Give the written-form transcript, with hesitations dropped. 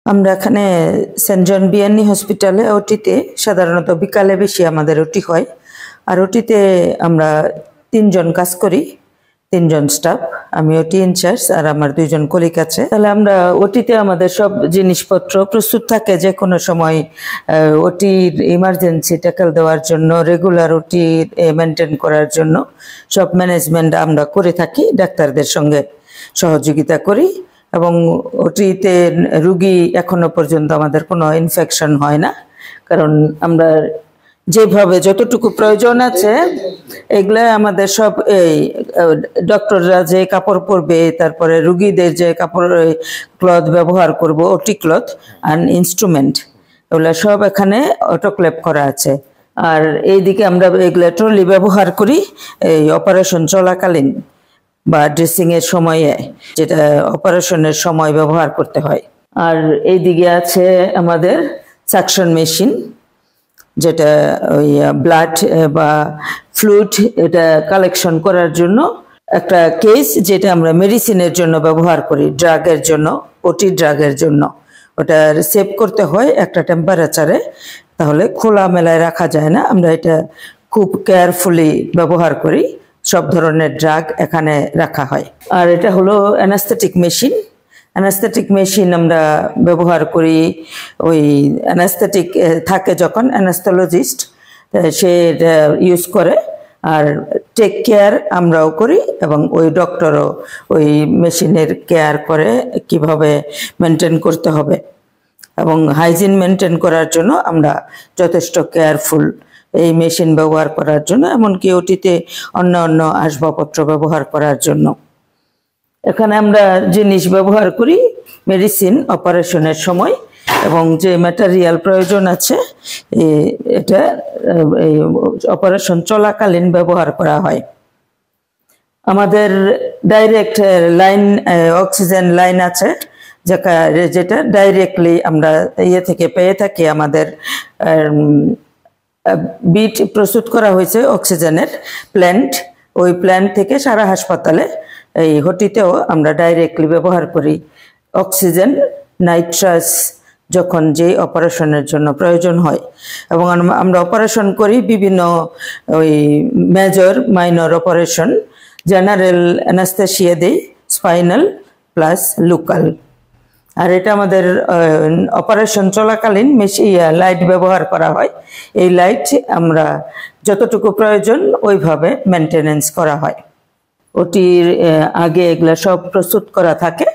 আমরা এখানে সেন্ট জন বিয়ানি হসপিটালে ওটিতে সাধারণত বিকালে বেশি আমাদের ওটি হয়। আর ওটিতে আমরা 3 জন কাজ করি, 3 জন স্টাফ। আমি ওটি ইনচার্জ আর আমার 2 জন কলিগ আছে। তাহলে আমরা ওটিতে আমাদের সব জিনিসপত্র প্রস্তুত থাকে যে কোনো সময় ওটির ইমার্জেন্সি ট্যাকেল দেওয়ার জন্য, রেগুলার ওটি মেনটেন করার জন্য সব ম্যানেজমেন্ট আমরা করে থাকি, ডাক্তারদের সঙ্গে সহযোগিতা করি। এবং ওটিতে রুগী এখনো পর্যন্ত আমাদের কোনো ইনফেকশন হয় না, কারণ আমরা যেভাবে যতটুকু প্রয়োজন আছে এগুলা আমাদের সব এই ডক্টররা যে কাপড় পরবে, তারপরে রুগীদের যে কাপড় ক্লথ ব্যবহার করব, ওটি ক্লথ আর ইনস্ট্রুমেন্ট, এগুলা সব এখানে অটোক্লেভ করা আছে। আর এইদিকে আমরা এগুলা ট্রলি ব্যবহার করি এই অপারেশন চলাকালীন বা ড্রেসিং এর সময়ে, যেটা অপারেশনের সময় ব্যবহার করতে হয়। আর এইদিকে আছে আমাদের সাকশন মেশিন, যেটা ওই ব্লাড বা ফ্লুইড এটা কালেকশন করার জন্য একটা কেস, যেটা আমরা মেডিসিনের জন্য ব্যবহার করি, ড্রাগের জন্য, ওটি ড্রাগের জন্য। ওটা সেভ করতে হয় একটা টেম্পারেচারে, তাহলে খোলা মেলায় রাখা যায় না। আমরা এটা খুব কেয়ারফুলি ব্যবহার করি, সব ধরনের ড্রাগ এখানে রাখা হয়। আর এটা হলো অ্যানাস্থেটিক মেশিন। অ্যানাস্থেটিক মেশিন আমরা ব্যবহার করি, ওই অ্যানাস্থেটিক থাকে যখন অ্যানাস্থোলজিস্ট সে এটা ইউজ করে, আর টেক কেয়ার আমরাও করি এবং ওই ডক্টরও ওই মেশিনের কেয়ার করে কিভাবে মেনটেন করতে হবে। এবং হাইজিন মেনটেন করার জন্য আমরা যথেষ্ট কেয়ারফুল এই মেশিন ব্যবহার করার জন্য, এমনকি ওটিতে অন্য অন্য আসবাবপত্র ব্যবহার করার জন্য। এখানে আমরা জিনিস ব্যবহার করি মেডিসিন অপারেশনের সময়, এবং যে ম্যাটেরিয়াল প্রয়োজন আছে এটা এই অপারেশন চলাকালীন ব্যবহার করা হয়। আমাদের ডাইরেক্ট লাইন, অক্সিজেন লাইন আছে, যেটা ডাইরেক্টলি আমরা ইয়ে থেকে পেয়ে থাকি। আমাদের বিট প্রস্তুত করা হয়েছে অক্সিজেনের প্ল্যান্ট, ওই প্ল্যান্ট থেকে সারা হাসপাতালে এই ওটিতেও আমরা ডাইরেক্টলি ব্যবহার করি অক্সিজেন, নাইট্রাস যখন যে অপারেশনের জন্য প্রয়োজন হয়। এবং আমরা অপারেশন করি বিভিন্ন ওই major minor operation, general anaesthesia দেই, স্পাইনাল প্লাস লোকাল। আর এটা আমাদের অপারেশন চলাকালীন লাইট ব্যবহার করা হয়। এই লাইট আমরা যতটুকু প্রয়োজন ওইভাবে মেনটেনেন্স করা হয়। ওটির আগে এগুলা সব প্রস্তুত করা থাকে।